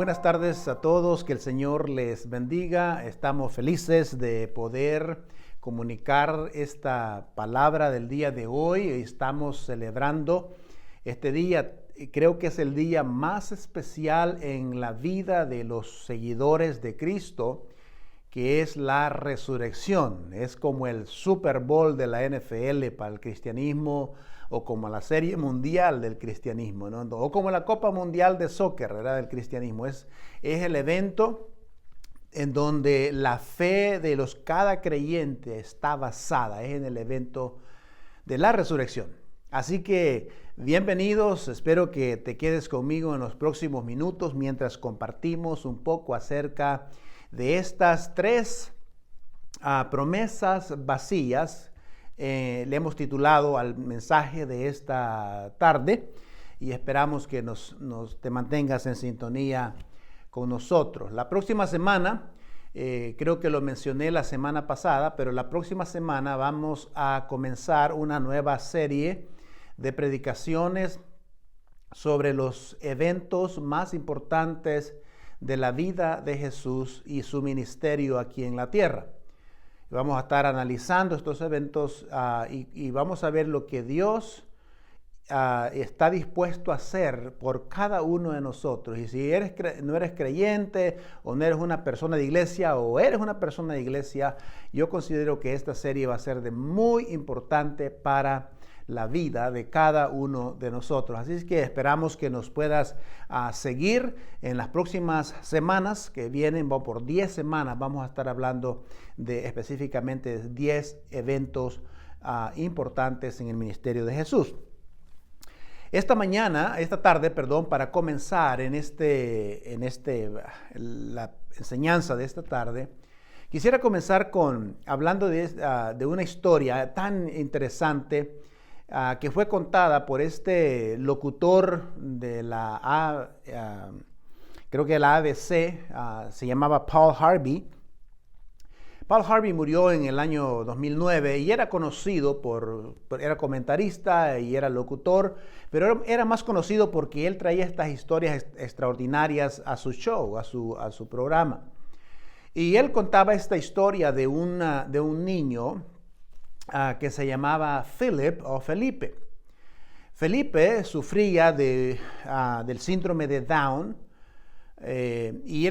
buenas tardes a todos, que el Señor les bendiga. Estamos felices de poder comunicar esta palabra del día de hoy. Estamos celebrando este día, creo que es el día más especial en la vida de los seguidores de Cristo, que es la resurrección. Es como el Super Bowl de la NFL para el cristianismo, o como la Serie Mundial del cristianismo, ¿no? O como la Copa Mundial de Soccer, ¿verdad? Del cristianismo. Es el evento en donde la fe de cada creyente está basada, es en el evento de la resurrección. Así que bienvenidos, espero que te quedes conmigo en los próximos minutos mientras compartimos un poco acerca de estas tres promesas vacías. Le hemos titulado al mensaje de esta tarde y esperamos que te mantengas en sintonía con nosotros. La próxima semana, creo que lo mencioné la semana pasada, pero la próxima semana vamos a comenzar una nueva serie de predicaciones sobre los eventos más importantes de la vida de Jesús y su ministerio aquí en la tierra. Vamos a estar analizando estos eventos y vamos a ver lo que Dios está dispuesto a hacer por cada uno de nosotros. Y si no eres creyente o no eres una persona de iglesia o eres una persona de iglesia, yo considero que esta serie va a ser de muy importante para la vida de cada uno de nosotros. Así es que esperamos que nos puedas seguir en las próximas semanas que vienen. Por 10 semanas vamos a estar hablando específicamente de 10 eventos importantes en el ministerio de Jesús. Esta tarde, para comenzar la enseñanza de esta tarde, quisiera comenzar hablando de una historia tan interesante que fue contada por este locutor de creo que la ABC, se llamaba Paul Harvey. Paul Harvey murió en el año 2009 y era conocido era comentarista y era locutor, pero era más conocido porque él traía estas historias extraordinarias a su show, a su programa. Y él contaba esta historia de un niño que se llamaba Philip o Felipe. Felipe sufría del síndrome de Down y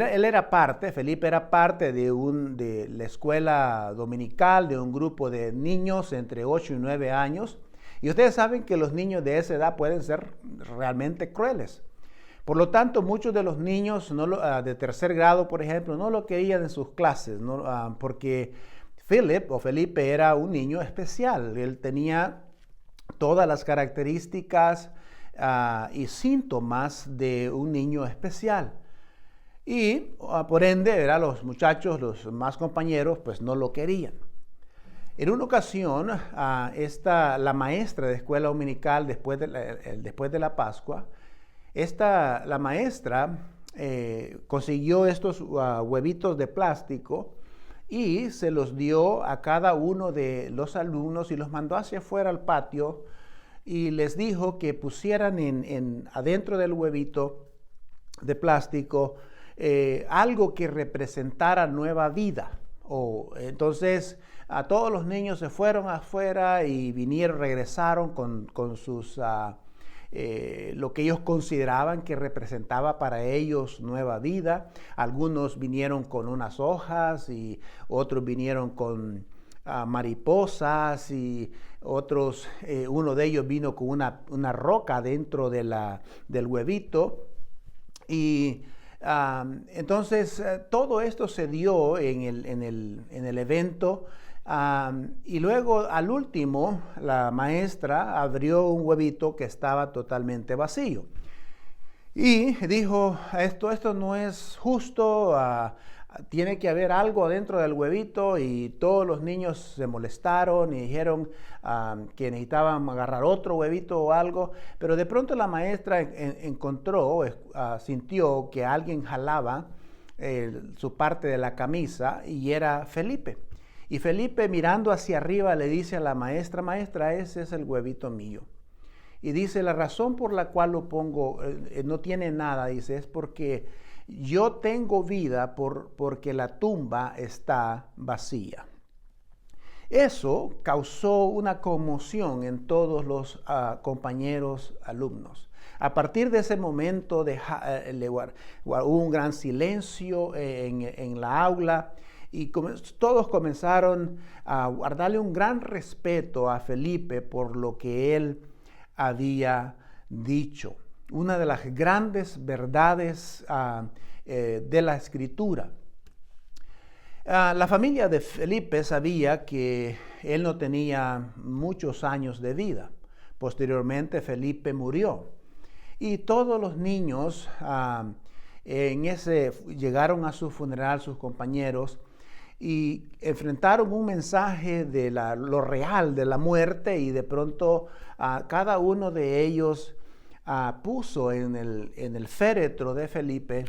Felipe era parte de la escuela dominical de un grupo de niños entre 8 y 9 años. Y ustedes saben que los niños de esa edad pueden ser realmente crueles. Por lo tanto, muchos de los niños de tercer grado, por ejemplo, no lo querían en sus clases, porque Felipe era un niño especial. Él tenía todas las características y síntomas de un niño especial. Y por ende, los muchachos, los más compañeros, pues no lo querían. En una ocasión, la maestra de escuela dominical, después de la Pascua, la maestra consiguió estos huevitos de plástico y se los dio a cada uno de los alumnos y los mandó hacia afuera al patio y les dijo que pusieran adentro del huevito de plástico algo que representara nueva vida. Entonces a todos los niños se fueron afuera y regresaron con sus lo que ellos consideraban que representaba para ellos nueva vida. Algunos vinieron con unas hojas y otros vinieron con mariposas y otros, uno de ellos vino con una roca dentro del huevito. Y entonces todo esto se dio en el evento. Y luego al último la maestra abrió un huevito que estaba totalmente vacío y dijo, esto no es justo, tiene que haber algo dentro del huevito. Y todos los niños se molestaron y dijeron que necesitaban agarrar otro huevito o algo, pero de pronto la maestra sintió que alguien jalaba su parte de la camisa y era Felipe. Y Felipe, mirando hacia arriba, le dice a la maestra, maestra, ese es el huevito mío. Y dice, la razón por la cual lo pongo no tiene nada, dice, es porque yo tengo vida porque la tumba está vacía. Eso causó una conmoción en todos los compañeros alumnos. A partir de ese momento hubo un gran silencio en la aula y todos comenzaron a guardarle un gran respeto a Felipe por lo que él había dicho. Una de las grandes verdades de la Escritura. La familia de Felipe sabía que él no tenía muchos años de vida. Posteriormente Felipe murió y todos los niños llegaron a su funeral, sus compañeros, y enfrentaron un mensaje de lo real de la muerte, y de pronto cada uno de ellos puso en el féretro de Felipe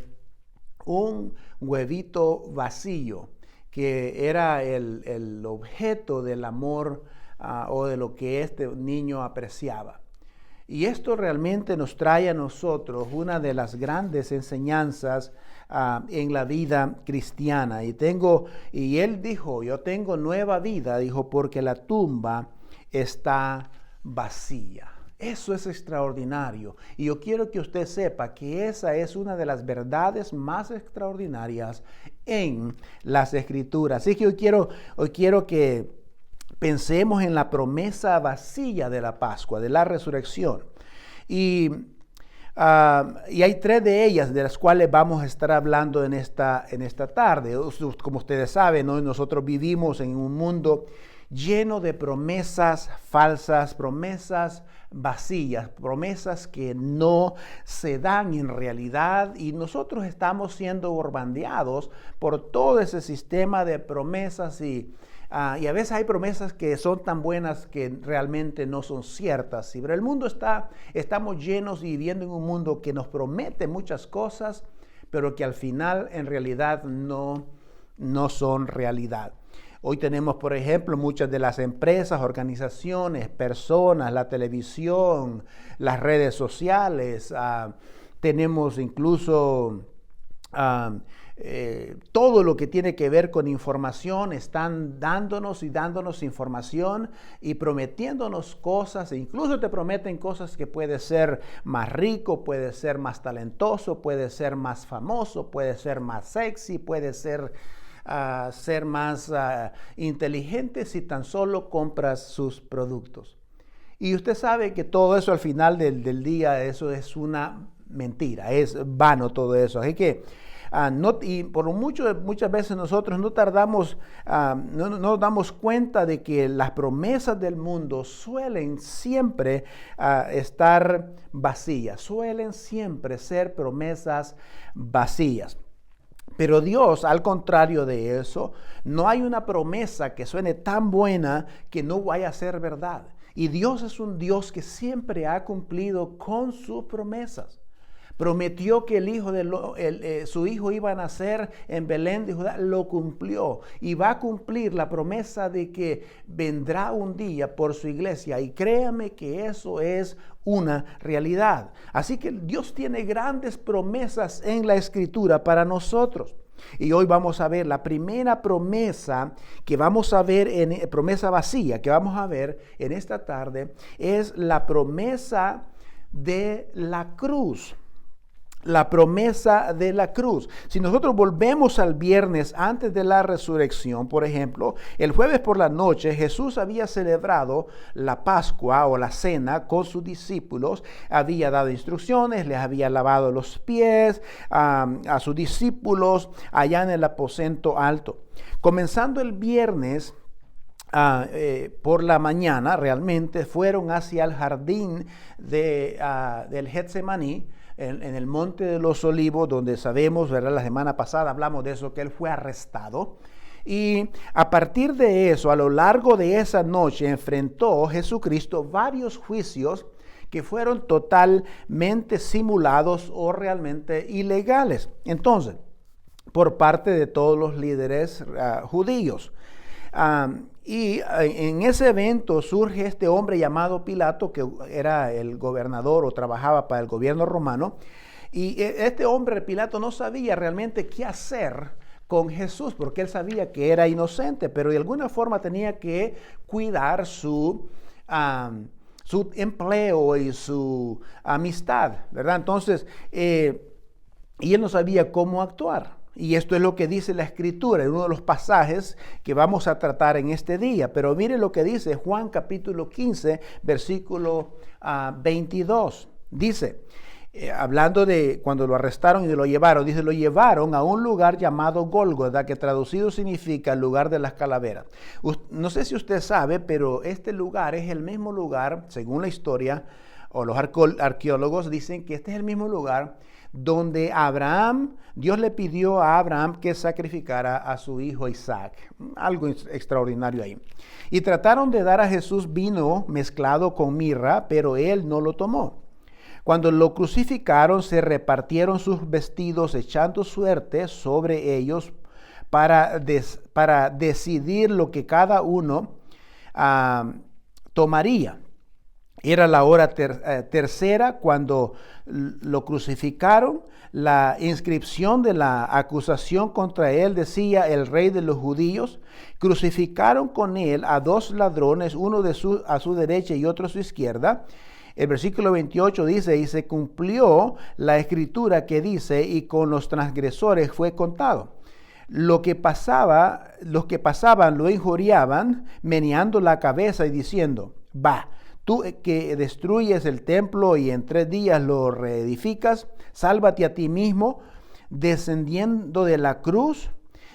un huevito vacío, que era el objeto del amor o de lo que este niño apreciaba. Y esto realmente nos trae a nosotros una de las grandes enseñanzas en la vida cristiana. Y él dijo, yo tengo nueva vida, dijo, porque la tumba está vacía. Eso es extraordinario. Y yo quiero que usted sepa que esa es una de las verdades más extraordinarias en las Escrituras. Así que hoy quiero que pensemos en la promesa vacía de la Pascua, de la resurrección. Y hay tres de ellas de las cuales vamos a estar hablando en esta tarde. Como ustedes saben, hoy nosotros vivimos en un mundo lleno de promesas falsas, promesas vacías, promesas que no se dan en realidad, y nosotros estamos siendo bombardeados por todo ese sistema de promesas y a veces hay promesas que son tan buenas que realmente no son ciertas. Pero el mundo estamos llenos y viviendo en un mundo que nos promete muchas cosas, pero que al final en realidad no son realidad. Hoy tenemos, por ejemplo, muchas de las empresas, organizaciones, personas, la televisión, las redes sociales, tenemos incluso todo lo que tiene que ver con información. Están dándonos información y prometiéndonos cosas, e incluso te prometen cosas que puede ser más rico, puede ser más talentoso, puede ser más famoso, puede ser más sexy, puede ser más inteligente si tan solo compras sus productos. Y usted sabe que todo eso al final del día, eso es una mentira, es vano todo eso. Así que muchas veces nosotros no nos damos cuenta de que las promesas del mundo suelen siempre estar vacías, suelen siempre ser promesas vacías. Pero Dios, al contrario de eso, no hay una promesa que suene tan buena que no vaya a ser verdad. Y Dios es un Dios que siempre ha cumplido con sus promesas. Prometió que su hijo iba a nacer en Belén de Judá, lo cumplió. Y va a cumplir la promesa de que vendrá un día por su iglesia. Y créame que eso es una realidad. Así que Dios tiene grandes promesas en la Escritura para nosotros. Y hoy vamos a ver la primera promesa que vamos a ver, promesa vacía que vamos a ver en esta tarde, es la promesa de la cruz. La promesa de la cruz. Si nosotros volvemos al viernes antes de la resurrección, por ejemplo, el jueves por la noche Jesús había celebrado la Pascua o la cena con sus discípulos, había dado instrucciones, les había lavado los pies a sus discípulos allá en el aposento alto. Comenzando el viernes, por la mañana, realmente fueron hacia el jardín del Getsemaní, en el Monte de los Olivos, donde sabemos, ¿verdad? La semana pasada hablamos de eso, que él fue arrestado. Y a partir de eso, a lo largo de esa noche, enfrentó Jesucristo varios juicios que fueron totalmente simulados o realmente ilegales. Entonces, por parte de todos los líderes judíos. Y en ese evento surge este hombre llamado Pilato, que era el gobernador o trabajaba para el gobierno romano. Y este hombre, Pilato, no sabía realmente qué hacer con Jesús, porque él sabía que era inocente, pero de alguna forma tenía que cuidar su empleo y su amistad, ¿verdad? Entonces, y él no sabía cómo actuar. Y esto es lo que dice la Escritura en uno de los pasajes que vamos a tratar en este día. Pero mire lo que dice Juan capítulo 15, versículo 22. Dice, hablando de cuando lo arrestaron y lo llevaron, dice, lo llevaron a un lugar llamado Gólgota, que traducido significa el lugar de las calaveras. No sé si usted sabe, pero este lugar es el mismo lugar, según la historia, o los arqueólogos dicen que este es el mismo lugar donde Dios le pidió a Abraham que sacrificara a su hijo Isaac. Algo extraordinario ahí. Y trataron de dar a Jesús vino mezclado con mirra, pero él no lo tomó. Cuando lo crucificaron, se repartieron sus vestidos, echando suerte sobre ellos para decidir lo que cada uno tomaría. Era la hora tercera cuando lo crucificaron. La inscripción de la acusación contra él decía: el rey de los judíos. Crucificaron con él a dos ladrones, uno a su derecha y otro a su izquierda. El versículo 28 dice: y se cumplió la escritura que dice: y con los transgresores fue contado. Los que pasaban lo injuriaban, meneando la cabeza y diciendo: va, tú que destruyes el templo y en 3 días lo reedificas, sálvate a ti mismo, descendiendo de la cruz.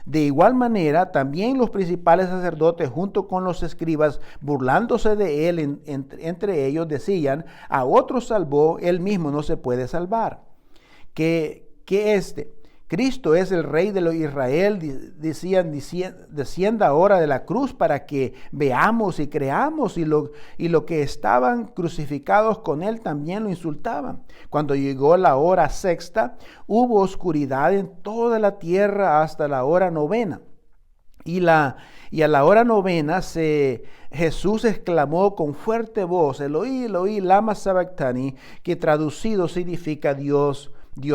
De igual manera, también los principales sacerdotes, junto con los escribas, burlándose de él entre ellos, decían: a otro salvó, él mismo no se puede salvar. Que Cristo es el Rey de los Israel, decían, descienda ahora de la cruz para que veamos y creamos. Y lo que estaban crucificados con él también lo insultaban. Cuando llegó la hora sexta, hubo oscuridad en toda la tierra hasta la hora novena. Y a la hora novena Jesús exclamó con fuerte voz: Eloí, Eloí, lama sabactani, que traducido significa: Dios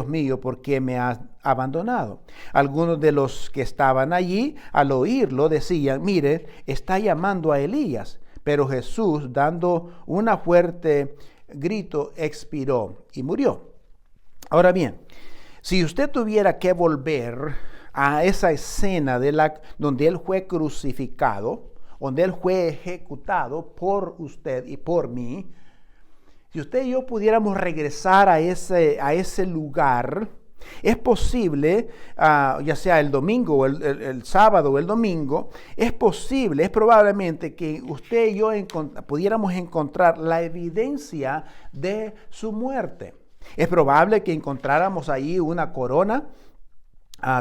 mío, ¿por qué me has abandonado? Algunos de los que estaban allí, al oírlo, decían: mire, está llamando a Elías. Pero Jesús, dando un fuerte grito, expiró y murió. Ahora bien, si usted tuviera que volver a esa escena donde él fue crucificado, donde él fue ejecutado por usted y por mí, si usted y yo pudiéramos regresar a ese lugar, es posible, ya sea el domingo o el sábado o el domingo, es probablemente que usted y yo pudiéramos encontrar la evidencia de su muerte. Es probable que encontráramos ahí una corona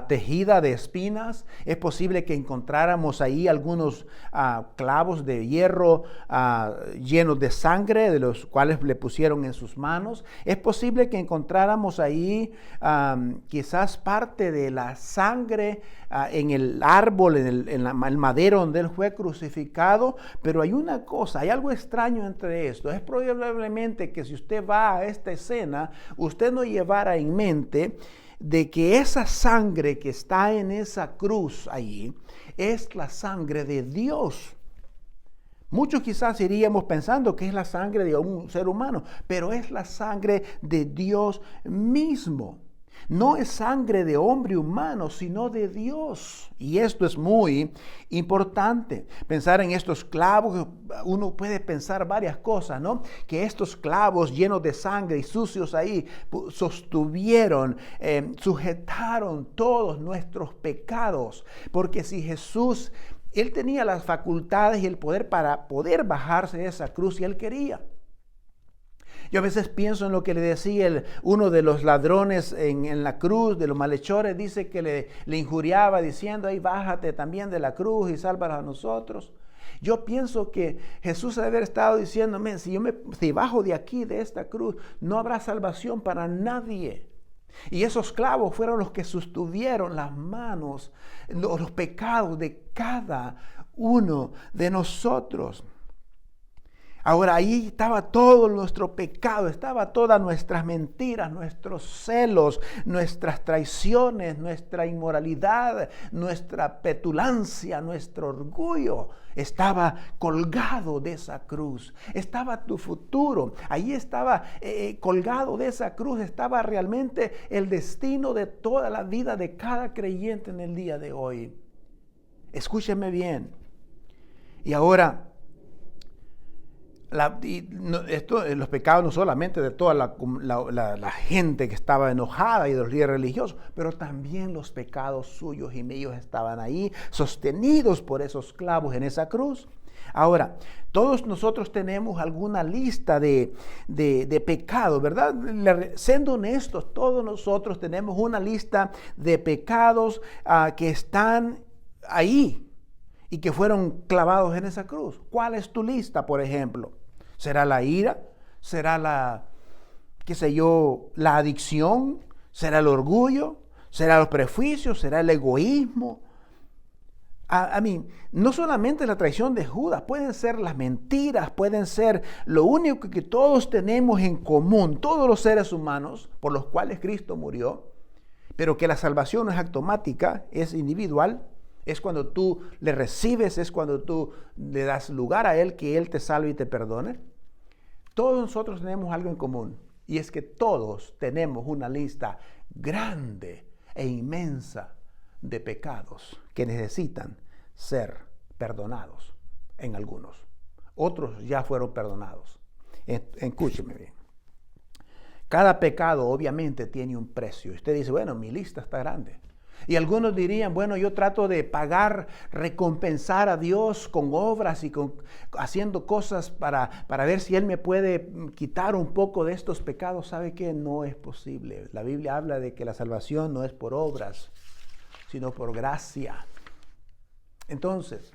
tejida de espinas. Es posible que encontráramos ahí algunos clavos de hierro llenos de sangre, de los cuales le pusieron en sus manos. Es posible que encontráramos ahí quizás parte de la sangre en el árbol, en el madero donde él fue crucificado. Pero hay una cosa, hay algo extraño entre esto. Es probablemente que si usted va a esta escena, usted no llevara en mente de que esa sangre que está en esa cruz allí es la sangre de Dios. Muchos quizás iríamos pensando que es la sangre de un ser humano, pero es la sangre de Dios mismo. No es sangre de hombre humano, sino de Dios. Y esto es muy importante. Pensar en estos clavos, uno puede pensar varias cosas, ¿no? Que estos clavos llenos de sangre y sucios ahí sostuvieron, sujetaron todos nuestros pecados. Porque si Jesús, él tenía las facultades y el poder para poder bajarse de esa cruz si él quería. Yo a veces pienso en lo que le decía uno de los ladrones en la cruz, de los malhechores, dice que le injuriaba diciendo: ahí bájate también de la cruz y sálvanos a nosotros. Yo pienso que Jesús debe haber estado diciéndome: si bajo de aquí, de esta cruz, no habrá salvación para nadie. Y esos clavos fueron los que sostuvieron las manos, los pecados de cada uno de nosotros. Ahora ahí estaba todo nuestro pecado, estaba todas nuestras mentiras, nuestros celos, nuestras traiciones, nuestra inmoralidad, nuestra petulancia, nuestro orgullo. Estaba colgado de esa cruz, estaba tu futuro, ahí estaba colgado de esa cruz, estaba realmente el destino de toda la vida de cada creyente en el día de hoy. Escúcheme bien. Y ahora, los pecados no solamente de toda la gente que estaba enojada y de los líderes religiosos, pero también los pecados suyos y míos estaban ahí, sostenidos por esos clavos en esa cruz. Ahora, todos nosotros tenemos alguna lista de pecados, ¿verdad? Siendo honestos, todos nosotros tenemos una lista de pecados que están ahí y que fueron clavados en esa cruz. ¿Cuál es tu lista, por ejemplo? ¿Será la ira? ¿Será la adicción? ¿Será el orgullo? ¿Será los prejuicios? ¿Será el egoísmo? No solamente la traición de Judas, pueden ser las mentiras, pueden ser lo único que todos tenemos en común, todos los seres humanos por los cuales Cristo murió, pero que la salvación no es automática, es individual. Es cuando tú le recibes, es cuando tú le das lugar a Él, que Él te salve y te perdone. Todos nosotros tenemos algo en común, y es que todos tenemos una lista grande e inmensa de pecados que necesitan ser perdonados en algunos. Otros ya fueron perdonados. Escúcheme bien. Cada pecado obviamente tiene un precio. Usted dice, bueno, mi lista está grande. Y algunos dirían, bueno, yo trato de pagar, recompensar a Dios con obras y haciendo cosas para ver si Él me puede quitar un poco de estos pecados. ¿Sabe qué? No es posible. La Biblia habla de que la salvación no es por obras, sino por gracia. Entonces,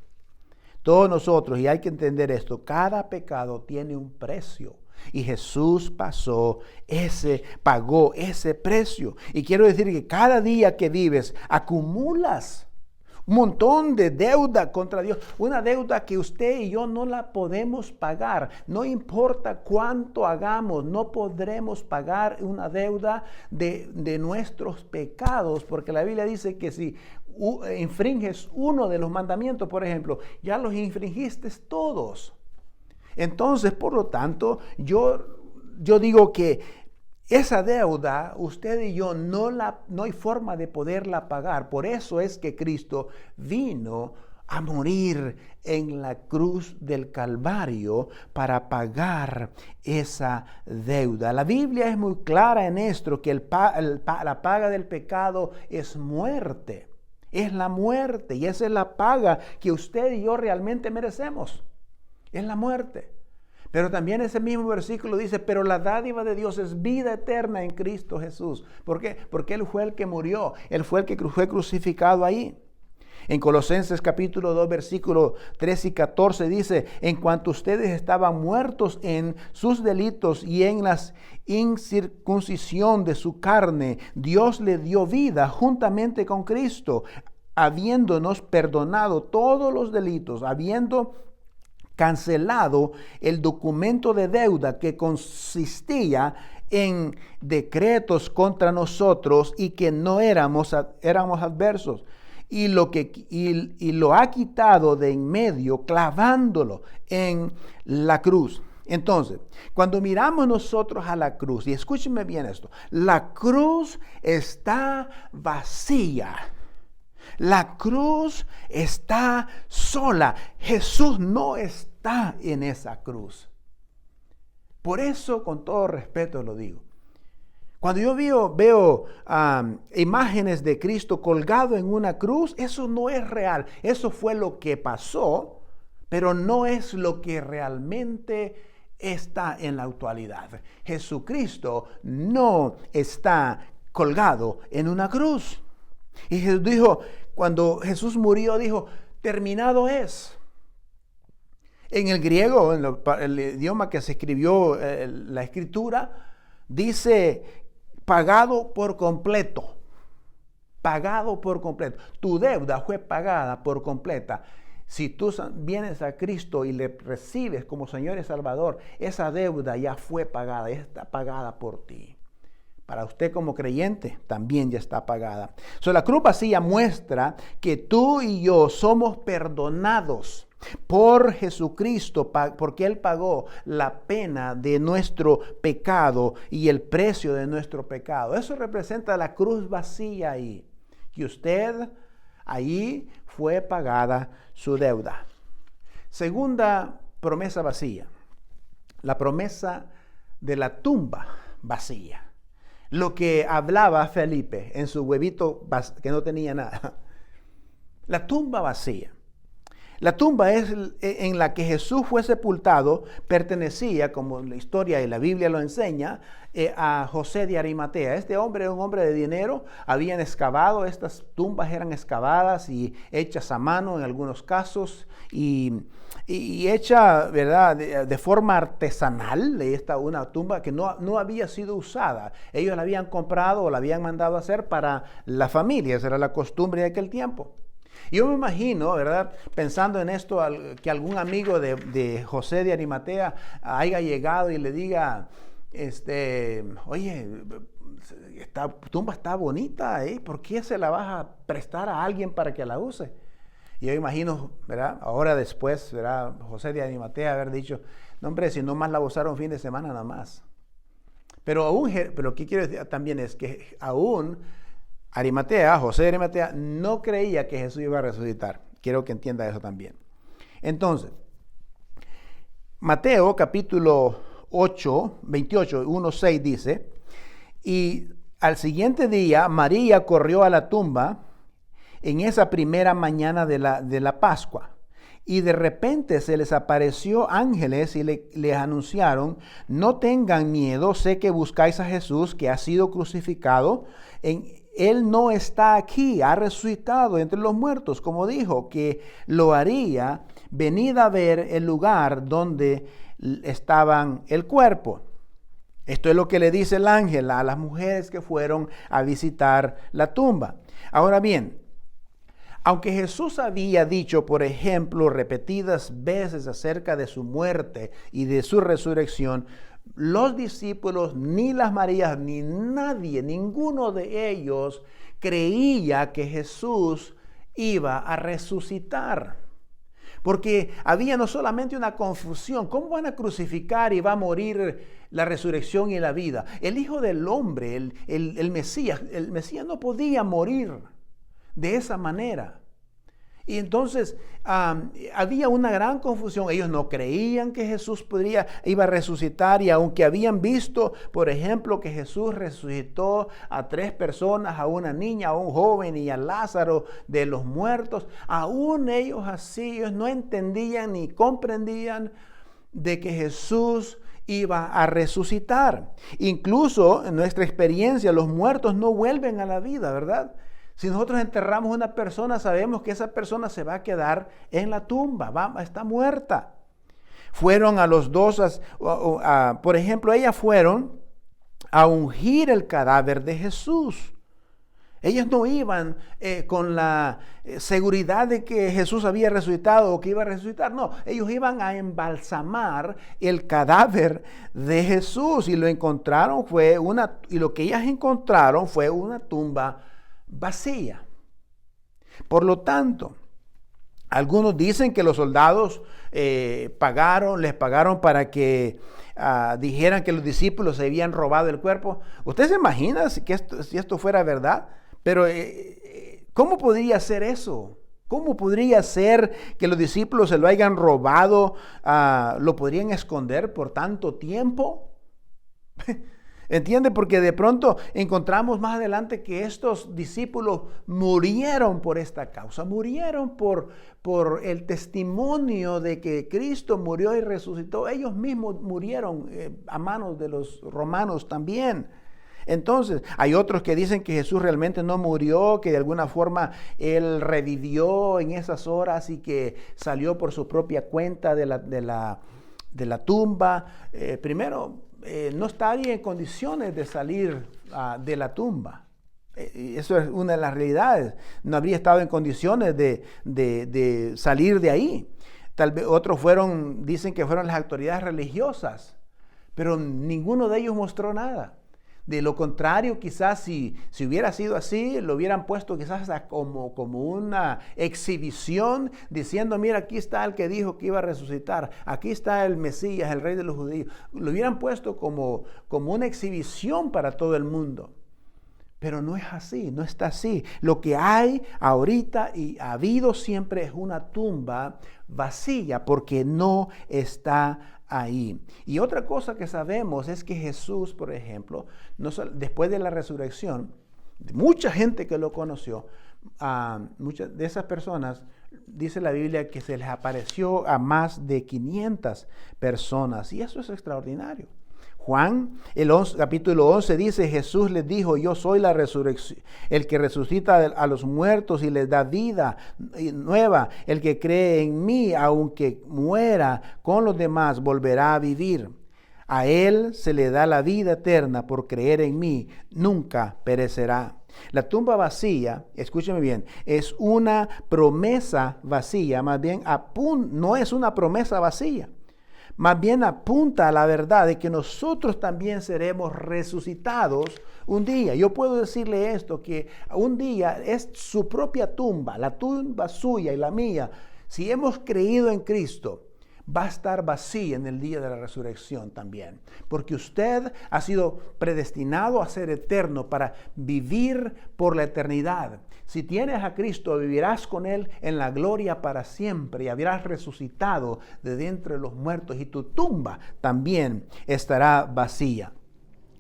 todos nosotros, y hay que entender esto, cada pecado tiene un precio. Y Jesús pagó ese precio. Y quiero decir que cada día que vives acumulas un montón de deuda contra Dios. Una deuda que usted y yo no la podemos pagar. No importa cuánto hagamos, no podremos pagar una deuda de nuestros pecados. Porque la Biblia dice que si infringes uno de los mandamientos, por ejemplo, ya los infringiste todos. Entonces, por lo tanto, yo digo que esa deuda, usted y yo, no hay forma de poderla pagar. Por eso es que Cristo vino a morir en la cruz del Calvario para pagar esa deuda. La Biblia es muy clara en esto, que la paga del pecado es muerte. Es la muerte, y esa es la paga que usted y yo realmente merecemos. Es la muerte. Pero también ese mismo versículo dice, pero la dádiva de Dios es vida eterna en Cristo Jesús. ¿Por qué? Porque Él fue el que murió, Él fue el que fue crucificado ahí. En Colosenses capítulo 2, versículos 13 y 14 dice, en cuanto ustedes estaban muertos en sus delitos y en la incircuncisión de su carne, Dios le dio vida juntamente con Cristo, habiéndonos perdonado todos los delitos, habiendo cancelado el documento de deuda que consistía en decretos contra nosotros y que no éramos adversos. Y lo ha quitado de en medio, clavándolo en la cruz. Entonces, cuando miramos nosotros a la cruz, y escúchenme bien esto, la cruz está vacía. La cruz está sola. Jesús no está en esa cruz. Por eso, con todo respeto lo digo. Cuando yo veo imágenes de Cristo colgado en una cruz, eso no es real. Eso fue lo que pasó, pero no es lo que realmente está en la actualidad. Jesucristo no está colgado en una cruz. Y Jesús dijo, cuando Jesús murió, dijo, terminado es. En el griego, en el idioma que se escribió la escritura, dice pagado por completo. Pagado por completo. Tu deuda fue pagada por completa. Si tú vienes a Cristo y le recibes como Señor y Salvador, esa deuda ya fue pagada, ya está pagada por ti. Para usted como creyente también ya está pagada. La cruz vacía muestra que tú y yo somos perdonados por Jesucristo, porque Él pagó la pena de nuestro pecado y el precio de nuestro pecado. Eso representa la cruz vacía ahí. Que usted, ahí fue pagada su deuda. Segunda promesa vacía. La promesa de la tumba vacía. Lo que hablaba Felipe en su huevito que no tenía nada. La tumba vacía. La tumba en la que Jesús fue sepultado pertenecía, como la historia y la Biblia lo enseña, a José de Arimatea. Este hombre era un hombre de dinero. Habían excavado, estas tumbas eran excavadas y hechas a mano en algunos casos y hecha, ¿verdad?, de forma artesanal. Una tumba que no había sido usada. Ellos la habían comprado o la habían mandado a hacer para la familia. Esa era la costumbre de aquel tiempo. Yo me imagino, ¿verdad?, pensando en esto, que algún amigo de José de Arimatea haya llegado y le diga, oye, esta tumba está bonita, ¿eh? ¿Por qué se la vas a prestar a alguien para que la use? Y yo imagino, ¿verdad?, ahora después, ¿verdad?, José de Arimatea haber dicho, no hombre, si no más la usaron fin de semana nada más. Pero lo que quiero decir también es que aún José de Arimatea no creía que Jesús iba a resucitar. Quiero que entienda eso también. Entonces, Mateo capítulo 28, 1-6 dice, y al siguiente día María corrió a la tumba en esa primera mañana de la Pascua. Y de repente se les apareció ángeles y les anunciaron, no tengan miedo, sé que buscáis a Jesús que ha sido crucificado. Él no está aquí, ha resucitado entre los muertos, como dijo que lo haría. Venid a ver el lugar donde estaban el cuerpo. Esto es lo que le dice el ángel a las mujeres que fueron a visitar la tumba. Ahora bien, aunque Jesús había dicho, por ejemplo, repetidas veces acerca de su muerte y de su resurrección, los discípulos, ni las Marías, ni nadie, ninguno de ellos creía que Jesús iba a resucitar. Porque había no solamente una confusión, ¿cómo van a crucificar y va a morir la resurrección y la vida? El Hijo del Hombre, el Mesías no podía morir de esa manera. Y entonces había una gran confusión. Ellos no creían que Jesús iba a resucitar, y aunque habían visto, por ejemplo, que Jesús resucitó a 3 personas, a una niña, a un joven y a Lázaro de los muertos, aún ellos no entendían ni comprendían de que Jesús iba a resucitar. Incluso en nuestra experiencia, los muertos no vuelven a la vida, ¿verdad? Si nosotros enterramos a una persona, sabemos que esa persona se va a quedar en la tumba, está muerta. Fueron a los dos, por ejemplo, ellas fueron a ungir el cadáver de Jesús. Ellas no iban con la seguridad de que Jesús había resucitado o que iba a resucitar. No, ellos iban a embalsamar el cadáver de Jesús, y lo que ellas encontraron fue una tumba vacía. Por lo tanto, algunos dicen que los soldados les pagaron para que dijeran que los discípulos se habían robado el cuerpo. ¿Usted se imagina si esto fuera verdad? Pero ¿cómo podría ser eso? ¿Cómo podría ser que los discípulos se lo hayan robado? ¿Lo podrían esconder por tanto tiempo? ¿Entiende? Porque de pronto encontramos más adelante que estos discípulos murieron por esta causa, murieron por el testimonio de que Cristo murió y resucitó. Ellos mismos murieron a manos de los romanos también. Entonces, hay otros que dicen que Jesús realmente no murió, que de alguna forma Él revivió en esas horas y que salió por su propia cuenta de la tumba. No estaría en condiciones de salir de la tumba. Eso es una de las realidades. No habría estado en condiciones de salir de ahí. Tal vez otros dicen que fueron las autoridades religiosas, pero ninguno de ellos mostró nada. De lo contrario, quizás si hubiera sido así, lo hubieran puesto quizás como una exhibición, diciendo, mira, aquí está el que dijo que iba a resucitar, aquí está el Mesías, el Rey de los judíos. Lo hubieran puesto como una exhibición para todo el mundo. Pero no es así, no está así. Lo que hay ahorita y ha habido siempre es una tumba vacía porque no está ahí. Y otra cosa que sabemos es que Jesús, por ejemplo, después de la resurrección, mucha gente que lo conoció, muchas de esas personas, dice la Biblia que se les apareció a más de 500 personas. Y eso es extraordinario. Juan, capítulo 11 dice, Jesús les dijo, yo soy la resurrección, el que resucita a los muertos y les da vida nueva. El que cree en mí, aunque muera con los demás, volverá a vivir. A él se le da la vida eterna por creer en mí, nunca perecerá. La tumba vacía, escúcheme bien, es una promesa vacía, más bien no es una promesa vacía. Más bien apunta a la verdad de que nosotros también seremos resucitados un día. Yo puedo decirle esto, que un día es su propia tumba, la tumba suya y la mía. Si hemos creído en Cristo, va a estar vacía en el día de la resurrección también. Porque usted ha sido predestinado a ser eterno para vivir por la eternidad. Si tienes a Cristo, vivirás con Él en la gloria para siempre y habrás resucitado de entre los muertos y tu tumba también estará vacía.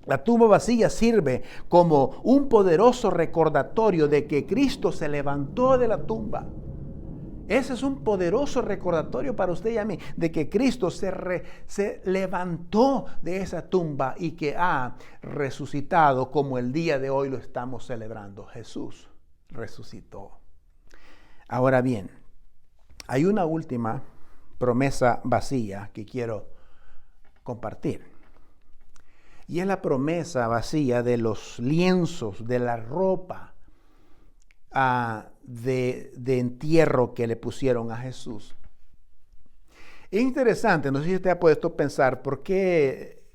La tumba vacía sirve como un poderoso recordatorio de que Cristo se levantó de la tumba. Ese es un poderoso recordatorio para usted y a mí, de que Cristo se levantó de esa tumba y que ha resucitado como el día de hoy lo estamos celebrando. Jesús resucitó. Ahora bien, hay una última promesa vacía que quiero compartir. Y es la promesa vacía de los lienzos, de la ropa de entierro que le pusieron a Jesús. Es interesante, no sé si usted ha puesto a pensar por qué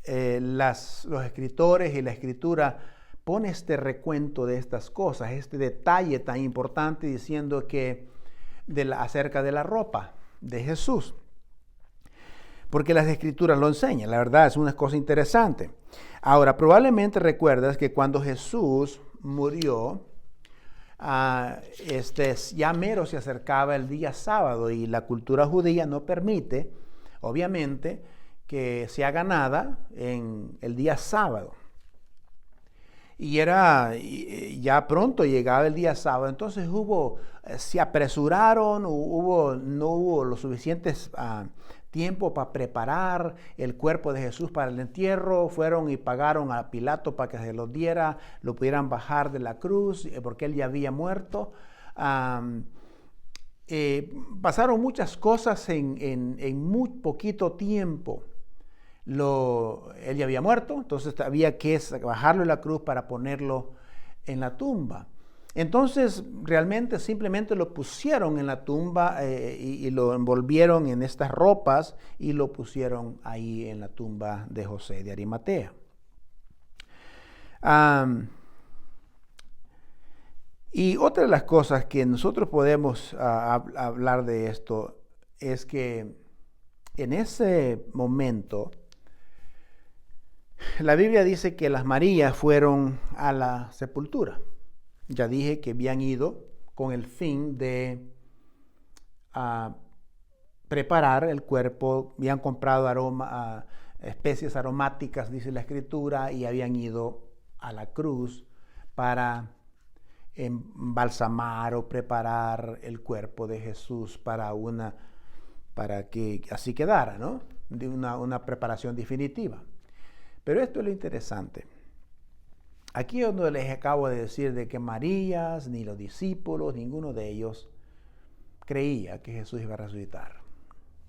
los escritores y la escritura pone este recuento de estas cosas, este detalle tan importante diciendo que acerca de la ropa de Jesús. Porque las escrituras lo enseñan, la verdad es una cosa interesante. Ahora, probablemente recuerdas que cuando Jesús murió, ya mero se acercaba el día sábado y la cultura judía no permite, obviamente, que se haga nada en el día sábado. Y ya pronto llegaba el día sábado, entonces se apresuraron, no hubo lo suficientes tiempo para preparar el cuerpo de Jesús para el entierro. Fueron y pagaron a Pilato para que se lo diera, lo pudieran bajar de la cruz, porque él ya había muerto. Pasaron muchas cosas en muy poquito tiempo. Él ya había muerto, entonces había que bajarlo de la cruz para ponerlo en la tumba. Entonces realmente simplemente lo pusieron en la tumba y lo envolvieron en estas ropas y lo pusieron ahí en la tumba de José de Arimatea. Y otra de las cosas que nosotros podemos hablar de esto es que en ese momento la Biblia dice que las Marías fueron a la sepultura. Ya dije que habían ido con el fin de preparar el cuerpo, habían comprado especies aromáticas, dice la Escritura, y habían ido a la cruz para embalsamar o preparar el cuerpo de Jesús para que así quedara, ¿no? De una preparación definitiva. Pero esto es lo interesante. Aquí es donde les acabo de decir de que Marías, ni los discípulos, ninguno de ellos creía que Jesús iba a resucitar.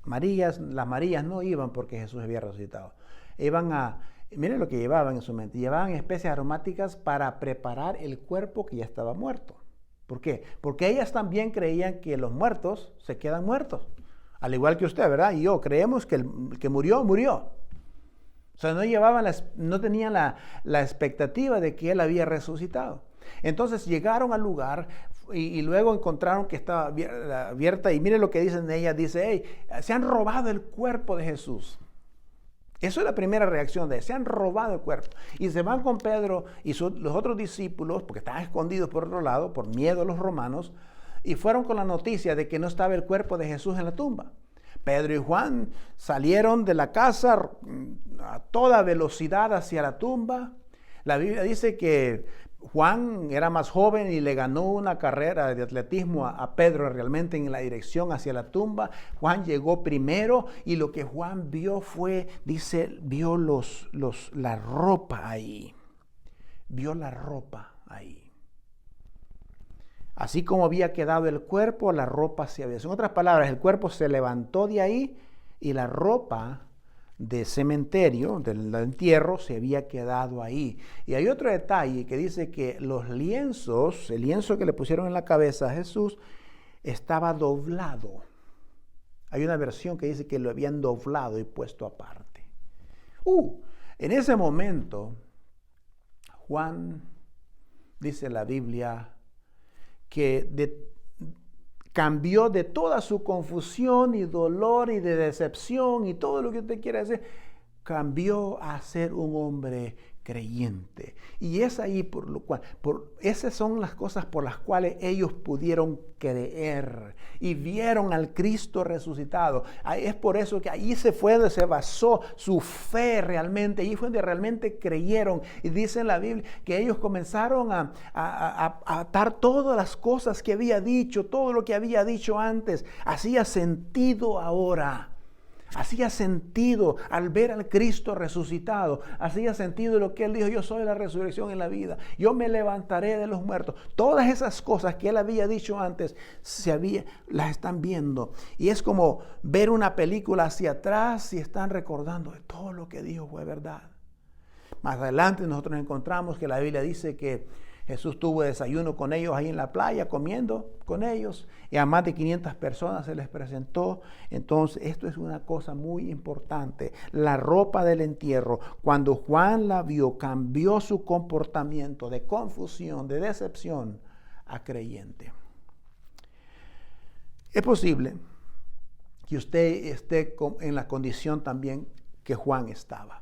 Las Marías no iban porque Jesús había resucitado. Miren lo que llevaban en su mente. Llevaban especies aromáticas para preparar el cuerpo que ya estaba muerto. ¿Por qué? Porque ellas también creían que los muertos se quedan muertos. Al igual que usted, ¿verdad? Y yo creemos que el que murió, murió. O sea, no tenían la expectativa de que él había resucitado. Entonces llegaron al lugar y luego encontraron que estaba abierta. Y miren lo que dicen de ella. Dice, hey, se han robado el cuerpo de Jesús. Eso es la primera reacción de él. Se han robado el cuerpo. Y se van con Pedro y los otros discípulos, porque estaban escondidos por otro lado, por miedo a los romanos, y fueron con la noticia de que no estaba el cuerpo de Jesús en la tumba. Pedro y Juan salieron de la casa a toda velocidad hacia la tumba. La Biblia dice que Juan era más joven y le ganó una carrera de atletismo a Pedro realmente en la dirección hacia la tumba. Juan llegó primero y lo que Juan vio fue, dice, vio la ropa ahí. Vio la ropa ahí. Así como había quedado el cuerpo, la ropa se había... En otras palabras, el cuerpo se levantó de ahí y la ropa de cementerio, del entierro, se había quedado ahí. Y hay otro detalle que dice que los lienzos, el lienzo que le pusieron en la cabeza a Jesús, estaba doblado. Hay una versión que dice que lo habían doblado y puesto aparte. En ese momento, Juan, dice la Biblia, que cambió de toda su confusión y dolor y de decepción y todo lo que usted quiera hacer, cambió a ser un hombre creyente. Y es ahí por lo cual, esas son las cosas por las cuales ellos pudieron creer y vieron al Cristo resucitado. Es por eso que ahí fue donde se basó su fe realmente, ahí fue donde realmente creyeron. Y dice en la Biblia que ellos comenzaron a atar todas las cosas que había dicho, todo lo que había dicho antes, hacía sentido ahora. Hacía sentido al ver al Cristo resucitado. Hacía sentido lo que Él dijo: yo soy la resurrección y la vida. Yo me levantaré de los muertos. Todas esas cosas que Él había dicho antes las están viendo. Y es como ver una película hacia atrás y están recordando de todo lo que dijo fue verdad. Más adelante nosotros encontramos que la Biblia dice que Jesús tuvo desayuno con ellos ahí en la playa, comiendo con ellos, y a más de 500 personas se les presentó. Entonces, esto es una cosa muy importante. La ropa del entierro, cuando Juan la vio, cambió su comportamiento de confusión, de decepción, a creyente. Es posible que usted esté en la condición también que Juan estaba.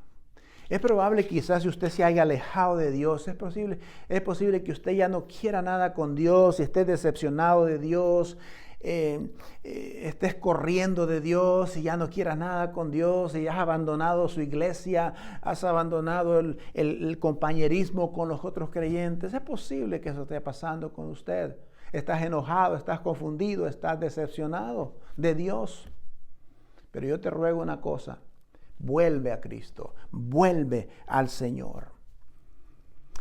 Es probable quizás si usted se haya alejado de Dios, es posible que usted ya no quiera nada con Dios, esté decepcionado de Dios, estés corriendo de Dios y ya no quieras nada con Dios y has abandonado su iglesia, has abandonado el compañerismo con los otros creyentes. Es posible que eso esté pasando con usted. Estás enojado, estás confundido, estás decepcionado de Dios. Pero yo te ruego una cosa. Vuelve a Cristo, vuelve al Señor.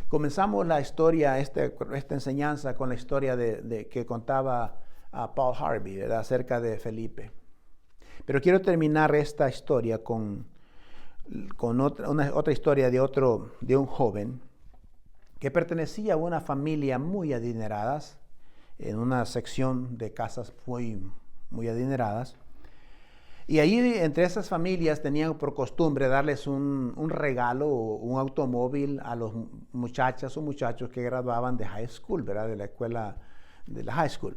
Comenzamos la historia, esta enseñanza con la historia que contaba Paul Harvey, ¿verdad? Acerca de Felipe. Pero quiero terminar esta historia con otra historia de un joven que pertenecía a una familia muy adineradas, en una sección de casas muy adineradas. Y ahí entre esas familias tenían por costumbre darles un regalo, un automóvil a los muchachas o muchachos que graduaban de high school, ¿verdad? De la escuela, de la high school.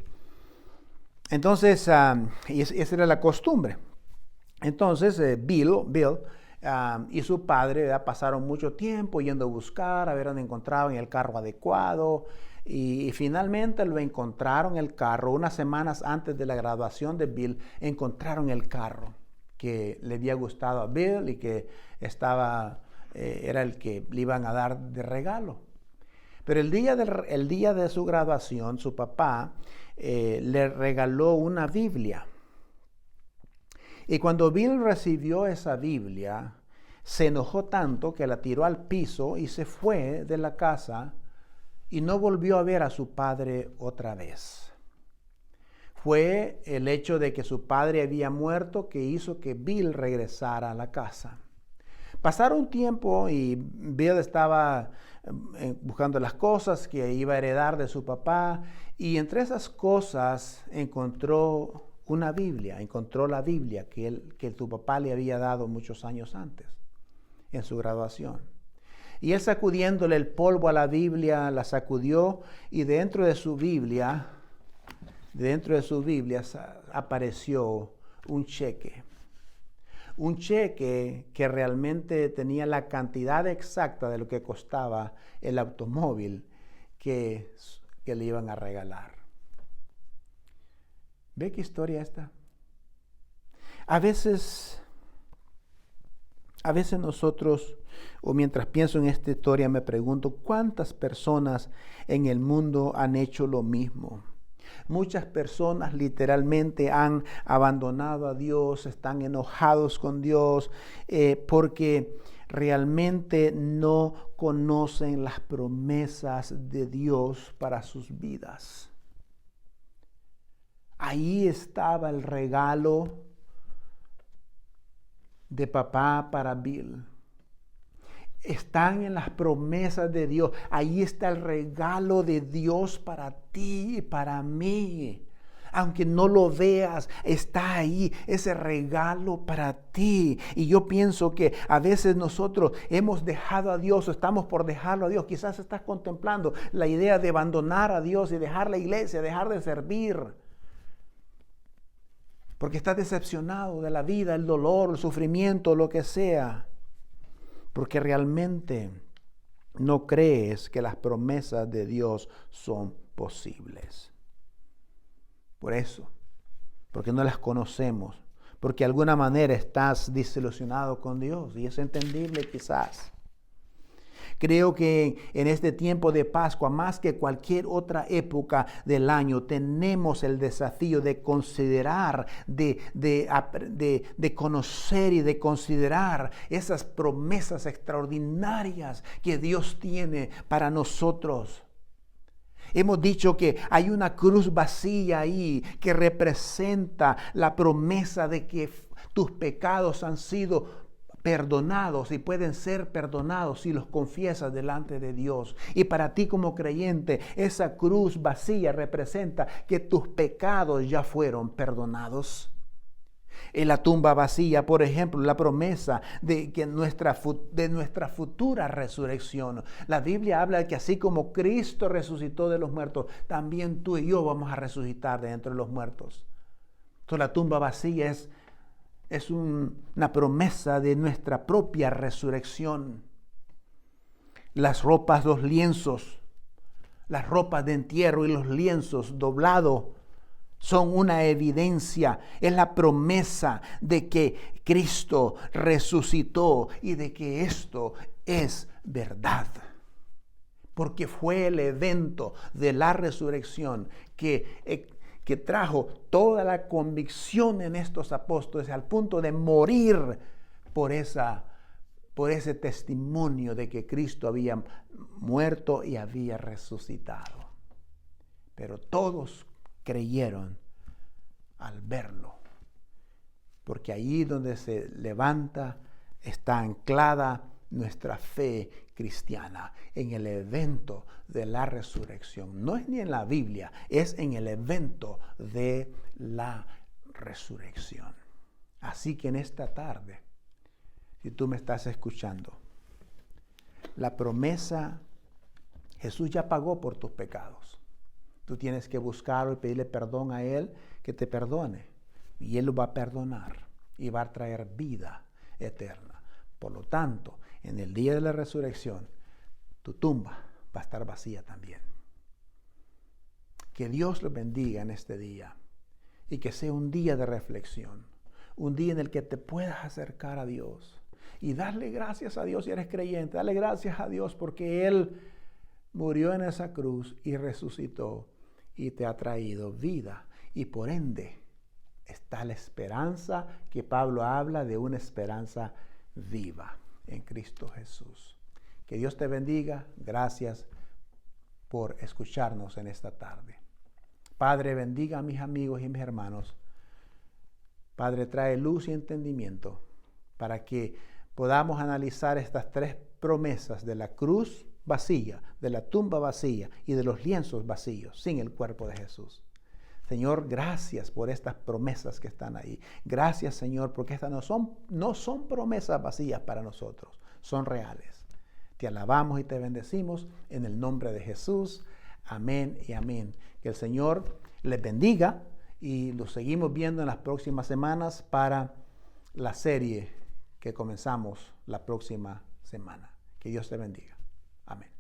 Entonces, esa era la costumbre. Entonces, Bill y su padre, ¿verdad? Pasaron mucho tiempo yendo a buscar, a ver dónde encontraban el carro adecuado. Y finalmente lo encontraron el carro. Unas semanas antes de la graduación de Bill, encontraron el carro que le había gustado a Bill y que era el que le iban a dar de regalo. Pero el día de su graduación, su papá le regaló una Biblia. Y cuando Bill recibió esa Biblia, se enojó tanto que la tiró al piso y se fue de la casa y no volvió a ver a su padre otra vez. Fue el hecho de que su padre había muerto que hizo que Bill regresara a la casa. Pasaron un tiempo y Bill estaba buscando las cosas que iba a heredar de su papá, y entre esas cosas encontró una Biblia, encontró la Biblia que su papá le había dado muchos años antes, en su graduación. Y él, sacudiéndole el polvo a la Biblia, la sacudió, y dentro de su Biblia apareció un cheque. Un cheque que realmente tenía la cantidad exacta de lo que costaba el automóvil que le iban a regalar. ¿Ve qué historia esta? A veces nosotros, o mientras pienso en esta historia, me pregunto cuántas personas en el mundo han hecho lo mismo. Muchas personas literalmente han abandonado a Dios, están enojados con Dios porque realmente no conocen las promesas de Dios para sus vidas. Ahí estaba el regalo de papá para Bill. Están en las promesas de Dios. Ahí está el regalo de Dios para ti y para mí. Aunque no lo veas, está ahí ese regalo para ti. Y yo pienso que a veces nosotros hemos dejado a Dios o estamos por dejarlo a Dios. Quizás estás contemplando la idea de abandonar a Dios y dejar la iglesia, dejar de servir. Porque estás decepcionado de la vida, el dolor, el sufrimiento, lo que sea. Porque realmente no crees que las promesas de Dios son posibles. Por eso, porque no las conocemos, porque de alguna manera estás desilusionado con Dios, y es entendible quizás. Creo que en este tiempo de Pascua, más que cualquier otra época del año, tenemos el desafío de considerar, de conocer y de considerar esas promesas extraordinarias que Dios tiene para nosotros. Hemos dicho que hay una cruz vacía ahí que representa la promesa de que tus pecados han sido perdonados y pueden ser perdonados si los confiesas delante de Dios. Y para ti como creyente, esa cruz vacía representa que tus pecados ya fueron perdonados. En la tumba vacía, por ejemplo, la promesa de nuestra futura resurrección. La Biblia habla de que así como Cristo resucitó de los muertos, también tú y yo vamos a resucitar de entre los muertos. Entonces la tumba vacía es una promesa de nuestra propia resurrección. Las ropas, los lienzos, las ropas de entierro y los lienzos doblados son una evidencia, es la promesa de que Cristo resucitó y de que esto es verdad. Porque fue el evento de la resurrección que trajo toda la convicción en estos apóstoles al punto de morir por ese testimonio de que Cristo había muerto y había resucitado. Pero todos creyeron al verlo, porque allí donde se levanta está anclada nuestra fe cristiana, en el evento de la resurrección. No es ni en la Biblia, es en el evento de la resurrección. Así que en esta tarde, si tú me estás escuchando, la promesa, Jesús ya pagó por tus pecados. Tú tienes que buscarlo y pedirle perdón a Él, que te perdone. Y Él lo va a perdonar y va a traer vida eterna. Por lo tanto, en el día de la resurrección, tu tumba va a estar vacía también. Que Dios los bendiga en este día y que sea un día de reflexión, un día en el que te puedas acercar a Dios y darle gracias a Dios si eres creyente. Dale gracias a Dios porque Él murió en esa cruz y resucitó y te ha traído vida. Y por ende está la esperanza que Pablo habla de, una esperanza viva en Cristo Jesús. Que Dios te bendiga. Gracias por escucharnos en esta tarde. Padre, bendiga a mis amigos y mis hermanos. Padre, trae luz y entendimiento para que podamos analizar estas tres promesas de la cruz vacía, de la tumba vacía y de los lienzos vacíos sin el cuerpo de Jesús. Señor, gracias por estas promesas que están ahí. Gracias, Señor, porque estas no son promesas vacías para nosotros, son reales. Te alabamos y te bendecimos en el nombre de Jesús. Amén y amén. Que el Señor les bendiga y los seguimos viendo en las próximas semanas para la serie que comenzamos la próxima semana. Que Dios te bendiga. Amén.